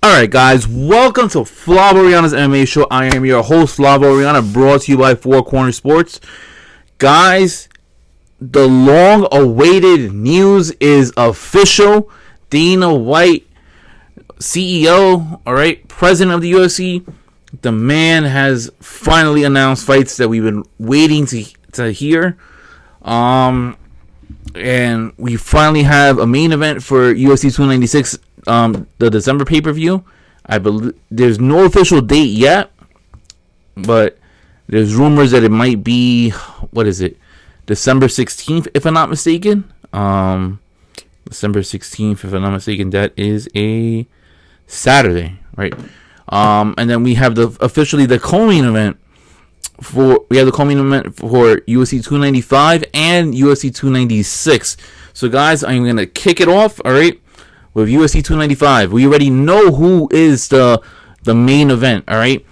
Alright guys, welcome to Flavo Oriana's MMA show. I am your host, Flavo Oriana, brought to you by Four Corner Sports. Guys, the long-awaited news is official. Dana White, CEO, alright, president of the UFC, the man has finally announced fights that we've been waiting to hear. And we finally have a main event for UFC 296, the December pay-per-view. I believe there's no official date yet, but there's rumors that it might be, December 16th, if I'm not mistaken. December 16th, if I'm not mistaken, that is a Saturday, right? And then we have officially the co-main event for UFC 295 and UFC 296. So guys, I'm gonna kick it off, all right, with UFC 295. We already know who is the main event, all right,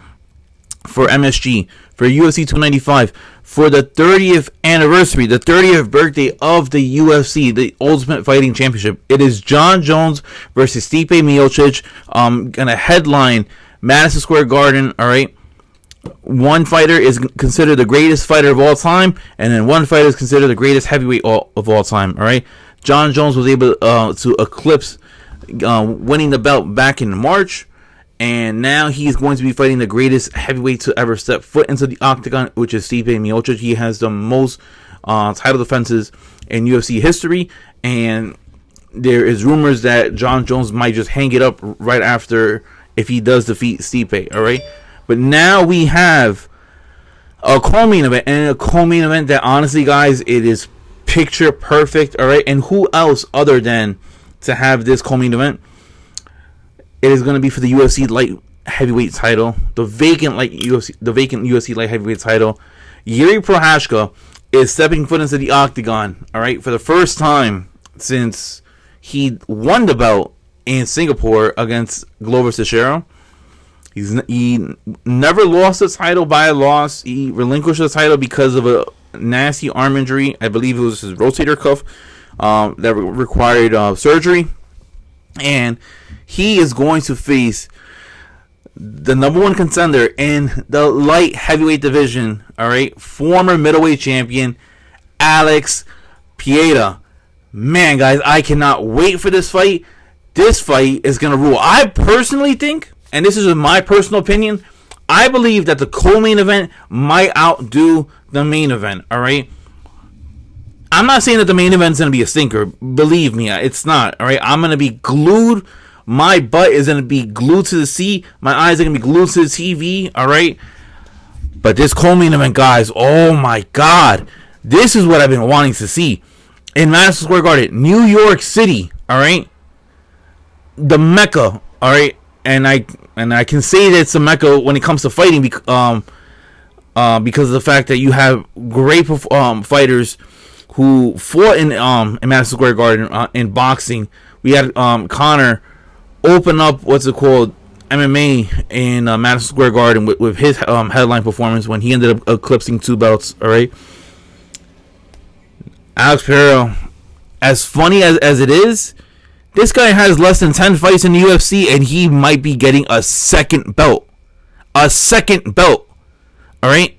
for MSG, for UFC 295, for the 30th anniversary, the 30th birthday of the UFC, the Ultimate Fighting Championship. It is Jon Jones versus Stipe Miocic. Gonna headline Madison Square Garden, all right. One fighter is considered the greatest fighter of all time, and then one fighter is considered the greatest heavyweight of all time, all right. Jon Jones was able to eclipse winning the belt back in March, and now he's going to be fighting the greatest heavyweight to ever step foot into the octagon, which is Stipe Miocic. He has the most title defenses in UFC history, and there is rumors that Jon Jones might just hang it up right after if he does defeat Stipe, all right? But now we have a co-main event, and a co-main event that, honestly, guys, it is picture perfect, all right? And who else other than to have this co-main event? It is going to be for the UFC light heavyweight title, the vacant UFC light heavyweight title. Yuri Prochazka is stepping foot into the octagon, all right, for the first time since he won the belt in Singapore against Glover Teixeira. He never lost the title by a loss. He relinquished the title because of a nasty arm injury. I believe it was his rotator cuff that required surgery. And he is going to face the number one contender in the light heavyweight division, all right, former middleweight champion Alex Pereira. Man, guys, I cannot wait for this fight. This fight is going to rule. I personally think, and this is my personal opinion, I believe that the co-main event might outdo the main event, all right? I'm not saying that the main event is going to be a stinker. Believe me, it's not, all right? I'm going to be glued. My butt is going to be glued to the seat. My eyes are going to be glued to the TV, all right? But this co-main event, guys, oh my God. This is what I've been wanting to see. In Madison Square Garden, New York City, all right? The Mecca, all right? And I can say that it's a Mecca when it comes to fighting because of the fact that you have great fighters who fought in Madison Square Garden in boxing. We had Conor open up MMA in Madison Square Garden with his headline performance when he ended up eclipsing 2 belts. All right, Alex Pereira, as funny as it is, this guy has less than 10 fights in the UFC, and he might be getting a second belt. A second belt. All right?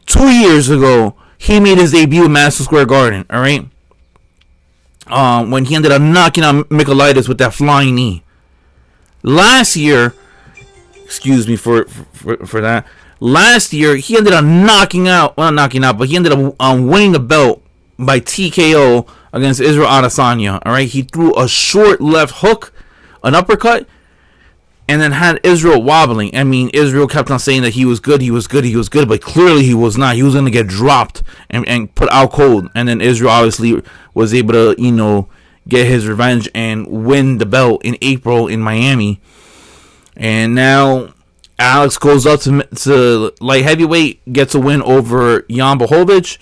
2 years ago, he made his debut in Madison Square Garden. All right? When he ended up knocking out Michailidis with that flying knee. Last year, excuse me for that. Last year, he ended up but he ended up winning the belt by TKO against Israel Adesanya. All right, he threw a short left hook, an uppercut, and then had Israel wobbling. I mean, Israel kept on saying that he was good, but clearly he was not. He was going to get dropped and put out cold. And then Israel obviously was able to, get his revenge and win the belt in April in Miami. And now Alex goes up to light heavyweight, gets a win over Jan Blachowicz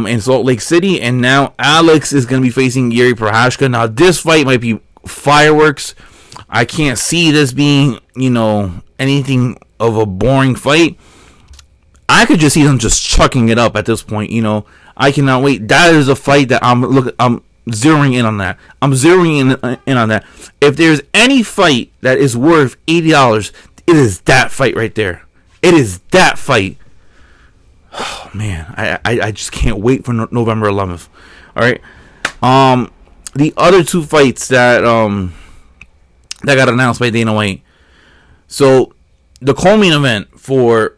in Salt Lake City, and now Alex is going to be facing Yuri Prochazka. Now, this fight might be fireworks. I can't see this being, anything of a boring fight. I could just see them just chucking it up at this point. I cannot wait. That is a fight that I'm zeroing in on that. I'm zeroing in on that. If there's any fight that is worth $80, it is that fight right there. It is that fight. Oh, man, I just can't wait for November 11th. All right. The other two fights that got announced by Dana White. So the co-main event for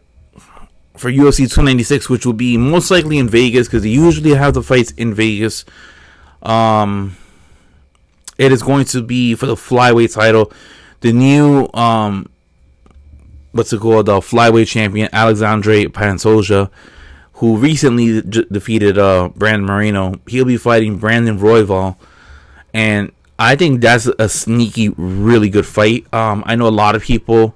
UFC 296, which will be most likely in Vegas because they usually have the fights in Vegas. It is going to be for the flyweight title. The new the flyweight champion Alexandre Pantoja, who recently defeated Brandon Moreno. He'll be fighting Brandon Royval, and I think that's a sneaky, really good fight. I know a lot of people,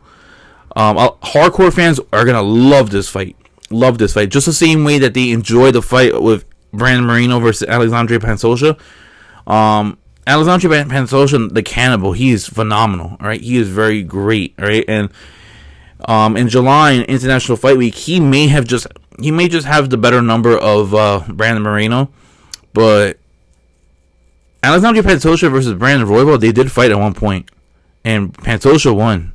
hardcore fans, are gonna love this fight. Love this fight, just the same way that they enjoyed the fight with Brandon Moreno versus Alexandre Pantoja. Alexandre Pantoja, the cannibal, he is phenomenal. All right, he is very great. All right, and in July, in International Fight Week, he may just have the better number of Brandon Moreno, but Alexandre Pantoja versus Brandon Royval, they did fight at one point, and Pantoja won.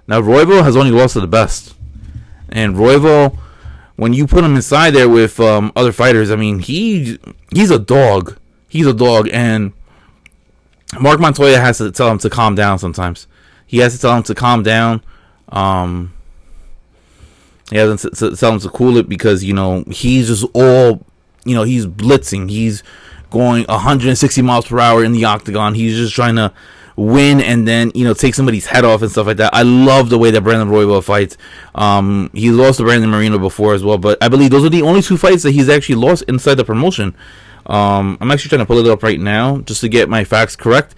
Now Royval has only lost to the best, and Royval, when you put him inside there with other fighters, I mean, he's a dog. He's a dog, and Mark Montoya has to tell him to calm down sometimes. He has to tell him to calm down. He has to tell him to cool it because, he's just all, he's blitzing. He's going 160 miles per hour in the octagon. He's just trying to win and then, take somebody's head off and stuff like that. I love the way that Brandon Royval fights. He lost to Brandon Moreno before as well, but I believe those are the only two fights that he's actually lost inside the promotion. I'm actually trying to pull it up right now just to get my facts correct,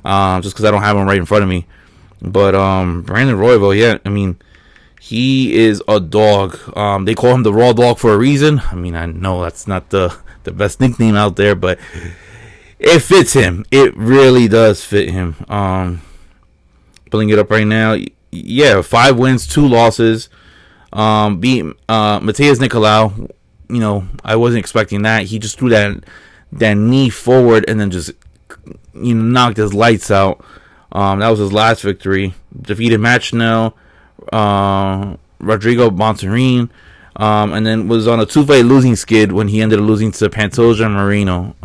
just because I don't have them right in front of me. But Brandon Royval, yeah, I mean, he is a dog. They call him the Raw Dog for a reason. I mean, I know that's not the best nickname out there, but it fits him. It really does fit him. Pulling it up right now. Yeah, 5 wins, 2 losses. Beat Mateus Nicolau. I wasn't expecting that. He just threw that knee forward and then just knocked his lights out. That was his last victory. Defeated Machinel, Rodrigo Bontarine, and then was on a 2-fight losing skid when he ended up losing to Pantoja and Moreno.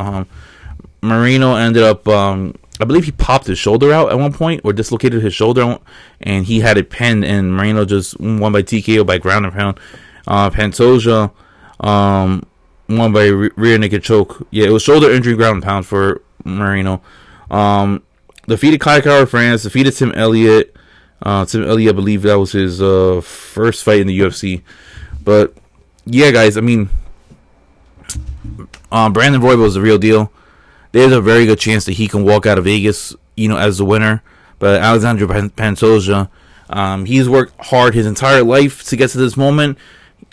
Moreno ended up, I believe he popped his shoulder out at one point, or dislocated his shoulder, and he had it pinned, and Moreno just won by TKO by ground and pound. Pantoja won by rear naked choke. Yeah, it was shoulder injury, ground and pound for Moreno. Defeated Kai Kara France, defeated Tim Elliott. Tim Elliott, I believe that was his first fight in the UFC. But yeah, guys, I mean, Brandon Royval is the real deal. There's a very good chance that he can walk out of Vegas, as the winner. But Alexandre Pantoja, he's worked hard his entire life to get to this moment.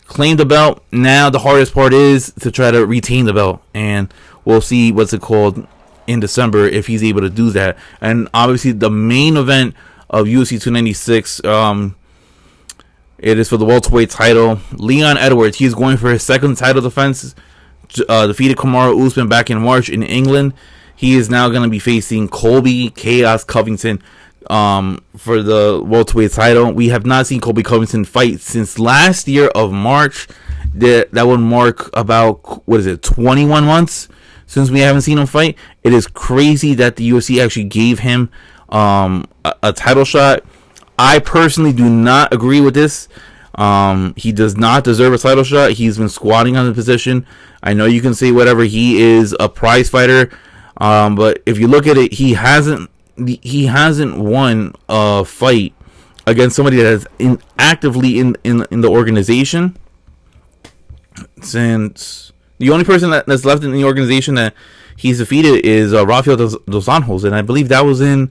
Claimed the belt. Now the hardest part is to try to retain the belt, and we'll see in December if he's able to do that. And obviously the main event of UFC 296, it is for the welterweight title. Leon Edwards, he's going for his second title defense. Defeated Kamaru Usman back in March in England. He is now going to be facing Colby Chaos Covington for the welterweight title. We have not seen Colby Covington fight since last year of March. That would mark about 21 months since we haven't seen him fight. It is crazy that the UFC actually gave him a title shot. I personally do not agree with this. He does not deserve a title shot. He's been squatting on the position. I know you can say whatever. He is a prize fighter, but if you look at it, he hasn't won a fight against somebody that is actively in the organization since. The only person that's left in the organization that he's defeated is Rafael dos Anjos, and I believe that was in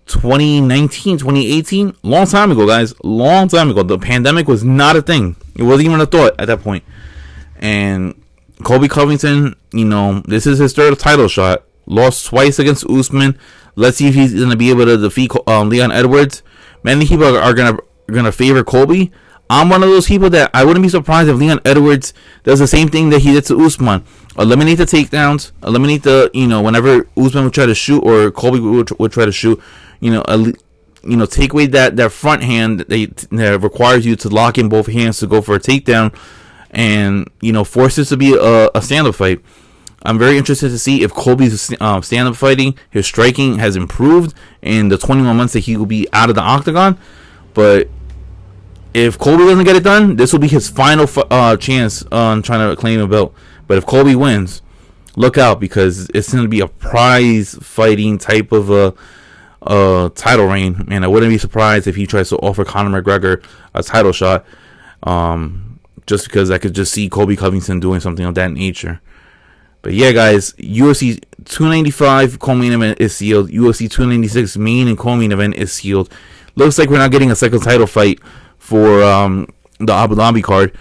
2019, 2018. Long time ago, guys. Long time ago. The pandemic was not a thing. It wasn't even a thought at that point. And Colby Covington, this is his third title shot. Lost twice against Usman. Let's see if he's going to be able to defeat Leon Edwards. Many people are going to favor Colby. I'm one of those people that I wouldn't be surprised if Leon Edwards does the same thing that he did to Usman. eliminate the takedowns, eliminate the, whenever Usman would try to shoot or Colby would try to shoot, take away that front hand that requires you to lock in both hands to go for a takedown, and force this to be a stand-up fight. I'm very interested to see if Colby's stand-up fighting, his striking has improved in the 21 months that he will be out of the octagon. But if Colby doesn't get it done, this will be his final chance on trying to claim a belt. But if Colby wins, look out, because it's going to be a prize fighting type of a title reign. And I wouldn't be surprised if he tries to offer Conor McGregor a title shot. Just because I could just see Colby Covington doing something of that nature. But yeah, guys, UFC 295 co-main event is sealed. UFC 296 main and co-main event is sealed. Looks like we're not getting a second title fight for the Abu Dhabi card.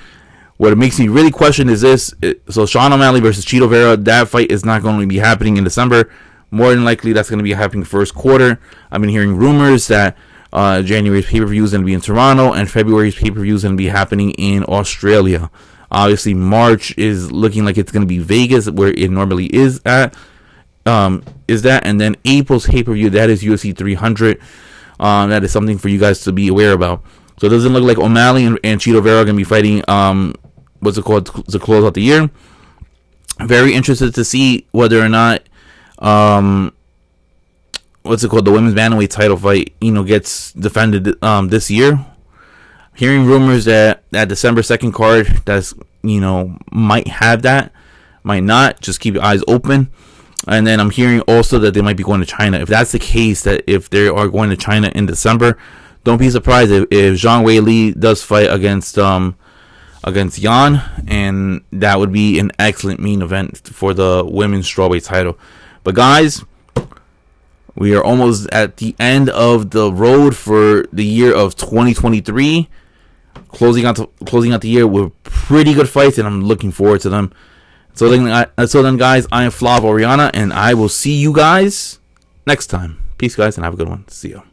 What it makes me really question is this. So Sean O'Malley versus Chito Vera, that fight is not going to be happening in December. More than likely, that's going to be happening first quarter. I've been hearing rumors that January's pay-per-view is going to be in Toronto, and February's pay-per-view is going to be happening in Australia. Obviously, March is looking like it's going to be Vegas, where it normally is at. And then April's pay-per-view, that is UFC 300. That is something for you guys to be aware about. So it doesn't look like O'Malley and Chito Vera are going to be fighting, to close out the year. Very interested to see whether or not, the women's bantamweight title fight, gets defended this year. Hearing rumors that December 2nd card, that's, might have that, might not. Just keep your eyes open. And then I'm hearing also that they might be going to China. If that's the case, that if they are going to China in December, don't be surprised if Zhang Weili does fight against Yan, and that would be an excellent main event for the women's strawweight title. But guys, we are almost at the end of the road for the year of 2023. Closing out the year with pretty good fights, and I'm looking forward to them. So then, guys, I am Flav Oriana, and I will see you guys next time. Peace, guys, and have a good one. See you.